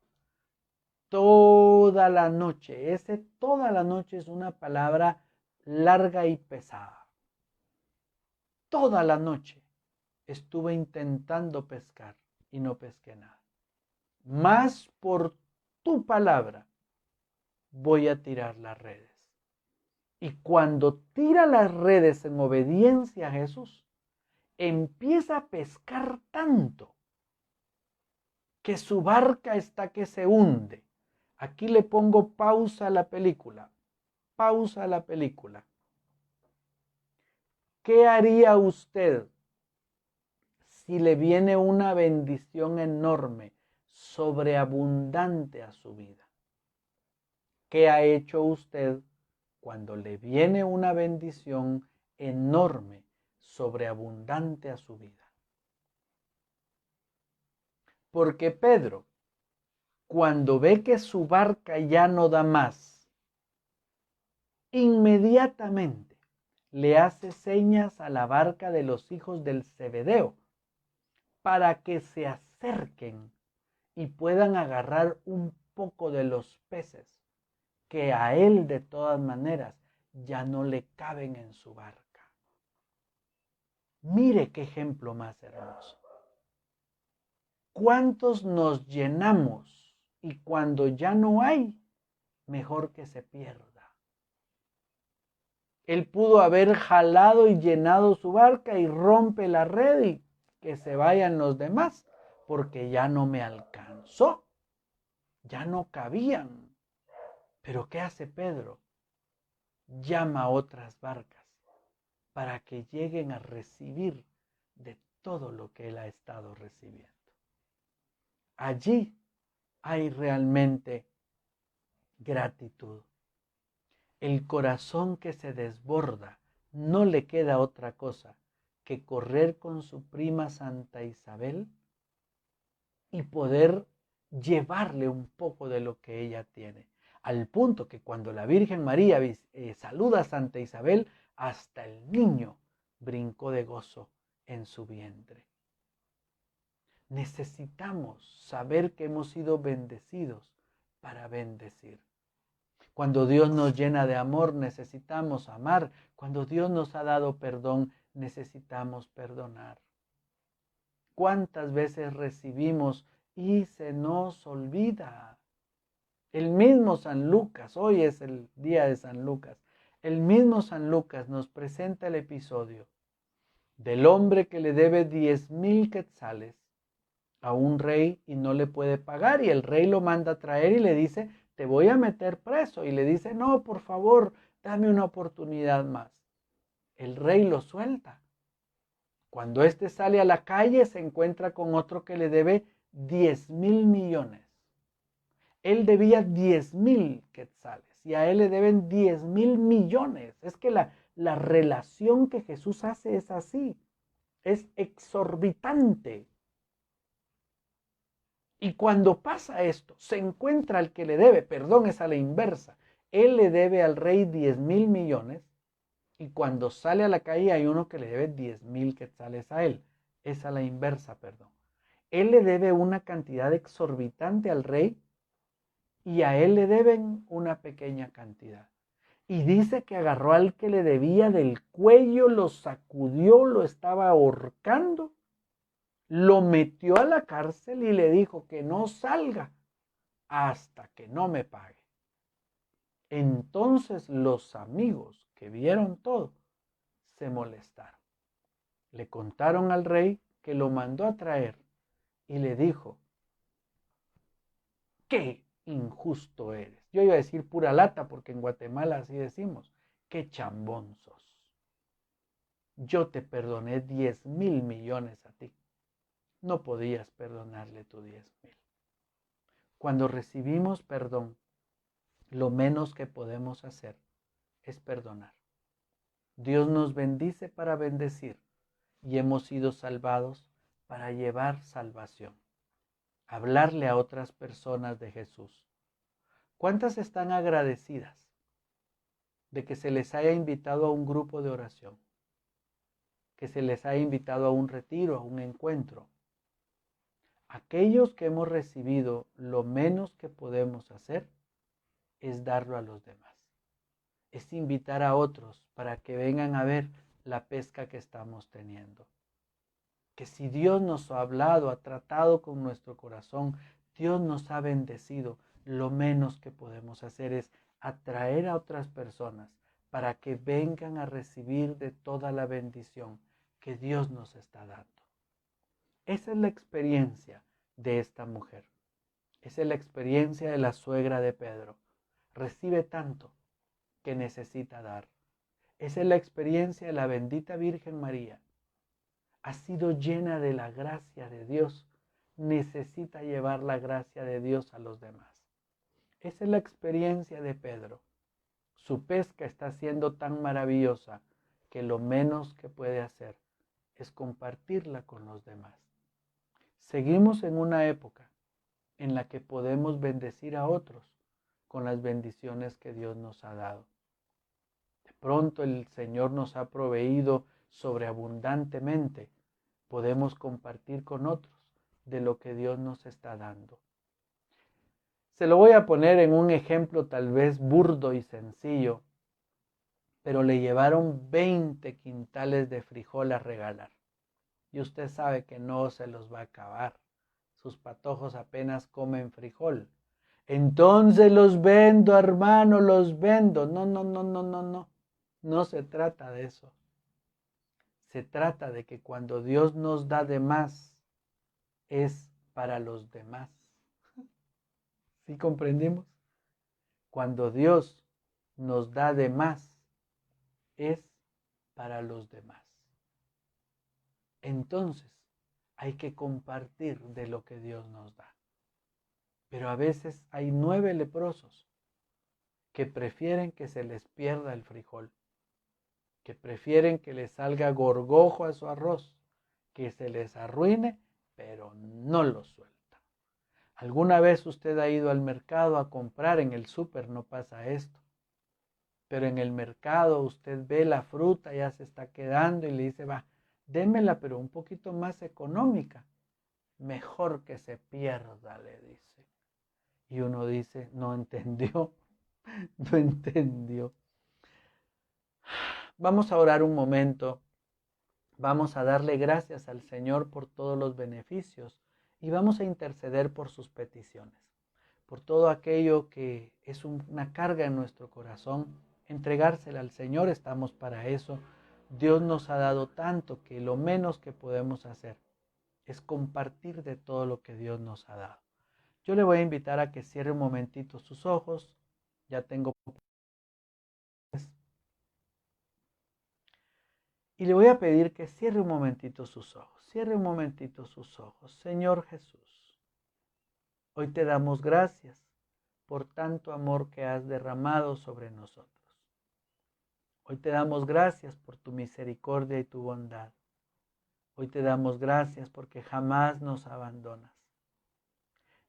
toda la noche, toda la noche es una palabra larga y pesada. Toda la noche estuve intentando pescar y no pesqué nada. Mas por tu palabra voy a tirar las redes. Y cuando tira las redes en obediencia a Jesús, empieza a pescar tanto que su barca está que se hunde. Aquí le pongo pausa a la película. Pausa a la película. ¿Qué haría usted si le viene una bendición enorme, sobreabundante a su vida? ¿Qué ha hecho usted cuando le viene una bendición enorme, sobreabundante a su vida? Porque Pedro, cuando ve que su barca ya no da más, inmediatamente le hace señas a la barca de los hijos del Zebedeo para que se acerquen y puedan agarrar un poco de los peces que a él de todas maneras ya no le caben en su barca. Mire qué ejemplo más hermoso. ¿Cuántos nos llenamos y cuando ya no hay, mejor que se pierda? Él pudo haber jalado y llenado su barca y rompe la red y que se vayan los demás, porque ya no me alcanzó, ya no cabían. Pero ¿qué hace Pedro? Llama a otras barcas para que lleguen a recibir de todo lo que él ha estado recibiendo. Allí hay realmente gratitud. El corazón que se desborda, no le queda otra cosa que correr con su prima Santa Isabel y poder llevarle un poco de lo que ella tiene. Al punto que cuando la Virgen María saluda a Santa Isabel, hasta el niño brincó de gozo en su vientre. Necesitamos saber que hemos sido bendecidos para bendecir. Cuando Dios nos llena de amor, necesitamos amar. Cuando Dios nos ha dado perdón, necesitamos perdonar. ¿Cuántas veces recibimos y se nos olvida? El mismo San Lucas, hoy es el día de San Lucas, el mismo San Lucas nos presenta el episodio del hombre que le debe 10,000 quetzales a un rey y no le puede pagar, y el rey lo manda a traer y le dice, te voy a meter preso, y le dice, no, por favor, dame una oportunidad más. El rey lo suelta. Cuando éste sale a la calle se encuentra con otro que le debe 10,000 millones. Él debía 10,000 quetzales y a él le deben 10,000 millones. Es que la relación que Jesús hace es así, es exorbitante. Y cuando pasa esto, se encuentra al que le debe, perdón, es a la inversa. Él le debe al rey 10,000 millones y cuando sale a la calle hay uno que le debe 10,000 quetzales a él. Es a la inversa, perdón. Él le debe una cantidad exorbitante al rey y a él le deben una pequeña cantidad. Y dice que agarró al que le debía del cuello, lo sacudió, lo estaba ahorcando, lo metió a la cárcel y le dijo que no salga hasta que no me pague. Entonces los amigos que vieron todo se molestaron. Le contaron al rey que lo mandó a traer y le dijo, ¿qué injusto eres? Yo iba a decir pura lata porque en Guatemala así decimos, qué chambón sos. Yo te perdoné 10,000 millones a ti. No podías perdonarle tu 10,000. Cuando recibimos perdón, lo menos que podemos hacer es perdonar. Dios nos bendice para bendecir y hemos sido salvados para llevar salvación. Hablarle a otras personas de Jesús. ¿Cuántas están agradecidas de que se les haya invitado a un grupo de oración? Que se les haya invitado a un retiro, a un encuentro. Aquellos que hemos recibido, lo menos que podemos hacer es darlo a los demás. Es invitar a otros para que vengan a ver la pesca que estamos teniendo. Que si Dios nos ha hablado, ha tratado con nuestro corazón, Dios nos ha bendecido, lo menos que podemos hacer es atraer a otras personas para que vengan a recibir de toda la bendición que Dios nos está dando. Esa es la experiencia de esta mujer. Esa es la experiencia de la suegra de Pedro. Recibe tanto que necesita dar. Esa es la experiencia de la bendita Virgen María. Ha sido llena de la gracia de Dios. Necesita llevar la gracia de Dios a los demás. Esa es la experiencia de Pedro. Su pesca está siendo tan maravillosa que lo menos que puede hacer es compartirla con los demás. Seguimos en una época en la que podemos bendecir a otros con las bendiciones que Dios nos ha dado. De pronto el Señor nos ha proveído sobreabundantemente. Podemos compartir con otros de lo que Dios nos está dando. Se lo voy a poner en un ejemplo tal vez burdo y sencillo, pero le llevaron 20 quintales de frijol a regalar. Y usted sabe que no se los va a acabar. Sus patojos apenas comen frijol. Entonces los vendo, hermano, los vendo. No, no, no, no, no, no. No se trata de eso. Se trata de que cuando Dios nos da de más, es para los demás. ¿Sí comprendimos? Cuando Dios nos da de más, es para los demás. Entonces, hay que compartir de lo que Dios nos da. Pero a veces hay 9 leprosos que prefieren que se les pierda el frijol, que prefieren que les salga gorgojo a su arroz, que se les arruine, pero no lo sueltan. ¿Alguna vez usted ha ido al mercado a comprar? En el súper no pasa esto. Pero en el mercado usted ve la fruta, ya se está quedando y le dice, va, démela, pero un poquito más económica. Mejor que se pierda, le dice. Y uno dice, no entendió, no entendió. Vamos a orar un momento. Vamos a darle gracias al Señor por todos los beneficios y vamos a interceder por sus peticiones, por todo aquello que es una carga en nuestro corazón, entregársela al Señor, estamos para eso. Dios nos ha dado tanto que lo menos que podemos hacer es compartir de todo lo que Dios nos ha dado. Yo le voy a invitar a que cierre un momentito sus ojos, ya tengo. Y le voy a pedir que cierre un momentito sus ojos, cierre un momentito sus ojos. Señor Jesús, hoy te damos gracias por tanto amor que has derramado sobre nosotros. Hoy te damos gracias por tu misericordia y tu bondad. Hoy te damos gracias porque jamás nos abandonas.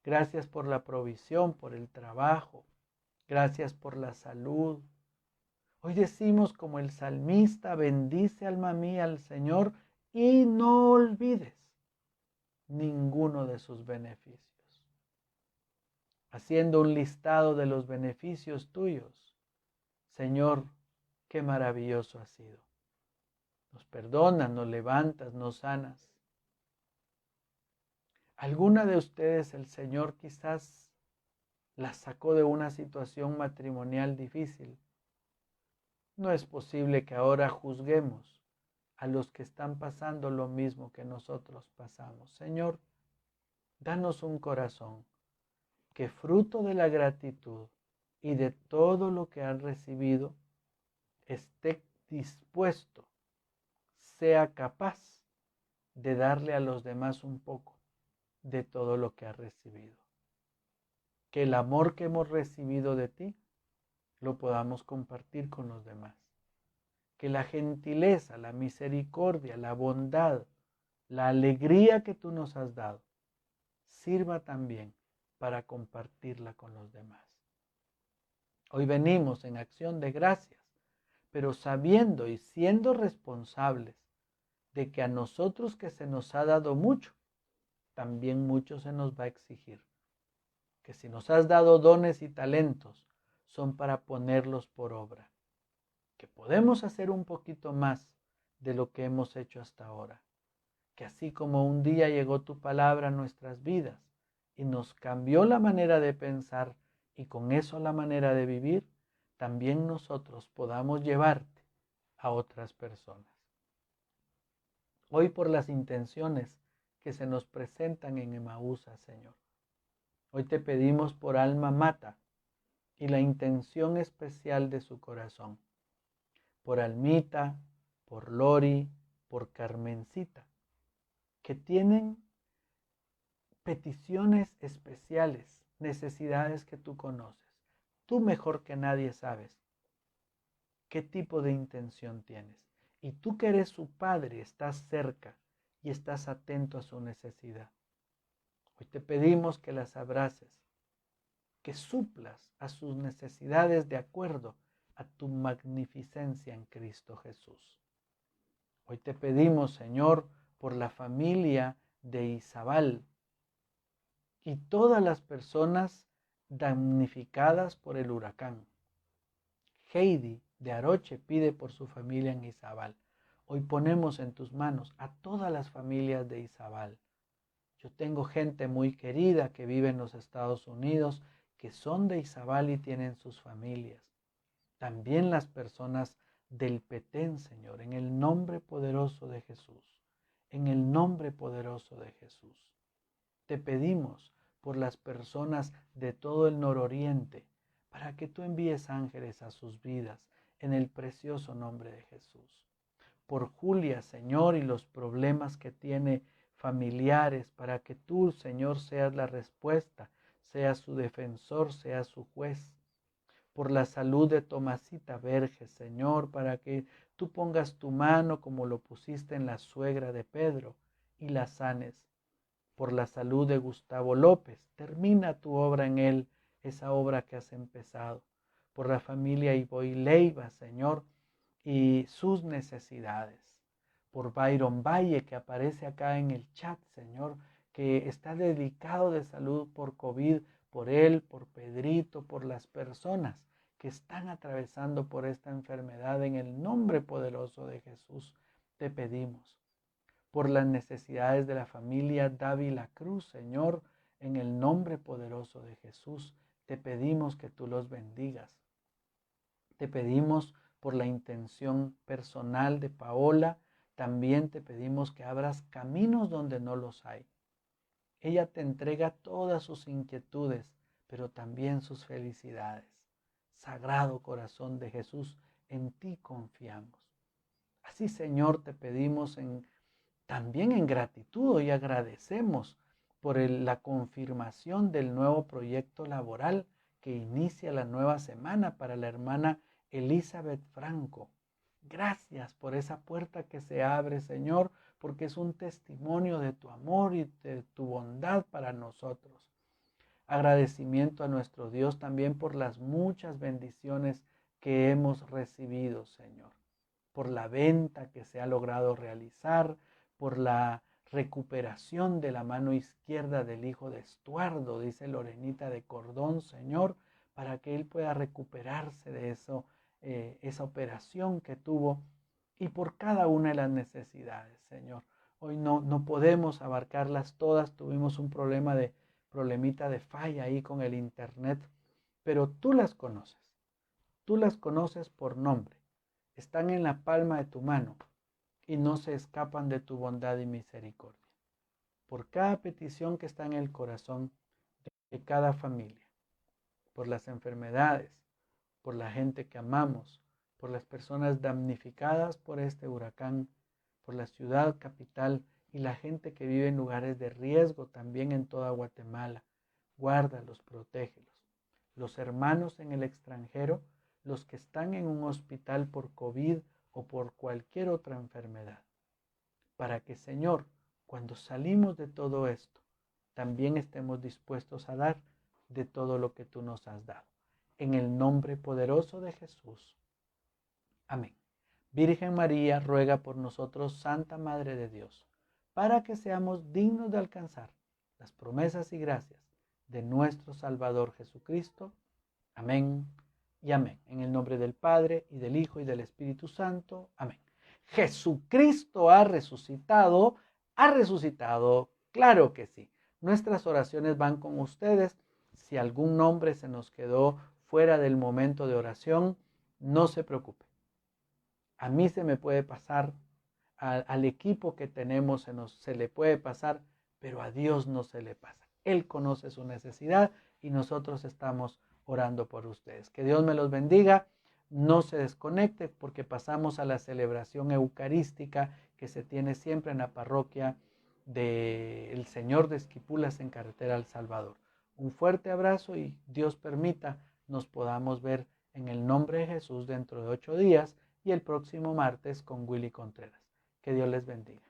Gracias por la provisión, por el trabajo. Gracias por la salud. Hoy decimos como el salmista, bendice alma mía al Señor y no olvides ninguno de sus beneficios. Haciendo un listado de los beneficios tuyos, Señor, qué maravilloso ha sido. Nos perdonas, nos levantas, nos sanas. ¿Alguna de ustedes el Señor quizás la sacó de una situación matrimonial difícil? No es posible que ahora juzguemos a los que están pasando lo mismo que nosotros pasamos. Señor, danos un corazón que fruto de la gratitud y de todo lo que han recibido, esté dispuesto, sea capaz de darle a los demás un poco de todo lo que ha recibido. Que el amor que hemos recibido de ti lo podamos compartir con los demás. Que la gentileza, la misericordia, la bondad, la alegría que tú nos has dado, sirva también para compartirla con los demás. Hoy venimos en acción de gracias, pero sabiendo y siendo responsables de que a nosotros que se nos ha dado mucho, también mucho se nos va a exigir. Que si nos has dado dones y talentos, son para ponerlos por obra. Que podemos hacer un poquito más de lo que hemos hecho hasta ahora. Que así como un día llegó tu palabra a nuestras vidas y nos cambió la manera de pensar y con eso la manera de vivir, también nosotros podamos llevarte a otras personas. Hoy por las intenciones que se nos presentan en Emaúsa, Señor. Hoy te pedimos por Alma Mata y la intención especial de su corazón. Por Almita, por Lori, por Carmencita, que tienen peticiones especiales, necesidades que tú conoces. Tú mejor que nadie sabes qué tipo de intención tienes. Y tú que eres su padre, estás cerca y estás atento a su necesidad. Hoy te pedimos que las abraces, que suplas a sus necesidades de acuerdo a tu magnificencia en Cristo Jesús. Hoy te pedimos, Señor, por la familia de Izabal y todas las personas damnificadas por el huracán. Heidi de Aroche pide por su familia en Izabal. Hoy ponemos en tus manos a todas las familias de Izabal. Yo tengo gente muy querida que vive en los Estados Unidos, que son de Izabal y tienen sus familias. También las personas del Petén, Señor, en el nombre poderoso de Jesús. En el nombre poderoso de Jesús. Te pedimos por las personas de todo el nororiente, para que tú envíes ángeles a sus vidas, en el precioso nombre de Jesús. Por Julia, Señor, y los problemas que tiene familiares, para que tú, Señor, seas la respuesta, seas su defensor, seas su juez. Por la salud de Tomasita Verges, Señor, para que tú pongas tu mano como lo pusiste en la suegra de Pedro y la sanes. por la salud de Gustavo López. Termina tu obra en él, esa obra que has empezado. Por la familia Iboy Leiva, Señor, y sus necesidades. Por Byron Valle, que aparece acá en el chat, Señor, que está delicado de salud por COVID, por él, por Pedrito, por las personas que están atravesando por esta enfermedad. En el nombre poderoso de Jesús te pedimos. Por las necesidades de la familia Dávila Cruz, Señor, en el nombre poderoso de Jesús te pedimos que tú los bendigas. Te pedimos por la intención personal de Paola, también te pedimos que abras caminos donde no los hay. Ella te entrega todas sus inquietudes, pero también sus felicidades. Sagrado corazón de Jesús, en ti confiamos. Así, Señor, te pedimos también en gratitud y agradecemos por la confirmación del nuevo proyecto laboral que inicia la nueva semana para la hermana Elizabeth Franco. Gracias por esa puerta que se abre, Señor, porque es un testimonio de tu amor y de tu bondad para nosotros. Agradecimiento a nuestro Dios también por las muchas bendiciones que hemos recibido, Señor. Por la venta que se ha logrado realizar, por la recuperación de la mano izquierda del hijo de Estuardo, dice Lorenita de Cordón, Señor, para que él pueda recuperarse de eso, esa operación que tuvo, y por cada una de las necesidades, Señor. Hoy no podemos abarcarlas todas, tuvimos un problemita de falla ahí con el internet, pero tú las conoces por nombre, están en la palma de tu mano y no se escapan de tu bondad y misericordia. Por cada petición que está en el corazón de cada familia, por las enfermedades, por la gente que amamos, por las personas damnificadas por este huracán, por la ciudad capital y la gente que vive en lugares de riesgo también en toda Guatemala. Guárdalos, protégelos. Los hermanos en el extranjero, los que están en un hospital por COVID o por cualquier otra enfermedad. Para que, Señor, cuando salimos de todo esto, también estemos dispuestos a dar de todo lo que tú nos has dado. En el nombre poderoso de Jesús. Amén. Virgen María, ruega por nosotros, Santa Madre de Dios, para que seamos dignos de alcanzar las promesas y gracias de nuestro Salvador Jesucristo. Amén y amén. En el nombre del Padre, y del Hijo, y del Espíritu Santo. Amén. Jesucristo ha resucitado, claro que sí. Nuestras oraciones van con ustedes. Si algún nombre se nos quedó fuera del momento de oración, no se preocupe. A mí se me puede pasar, al equipo que tenemos se le puede pasar, pero a Dios no se le pasa. Él conoce su necesidad y nosotros estamos orando por ustedes. Que Dios me los bendiga. No se desconecte porque pasamos a la celebración eucarística que se tiene siempre en la parroquia del Señor de Esquipulas en Carretera al Salvador. Un fuerte abrazo y Dios permita nos podamos ver en el nombre de Jesús dentro de 8 días y el próximo martes con Willy Contreras. Que Dios les bendiga.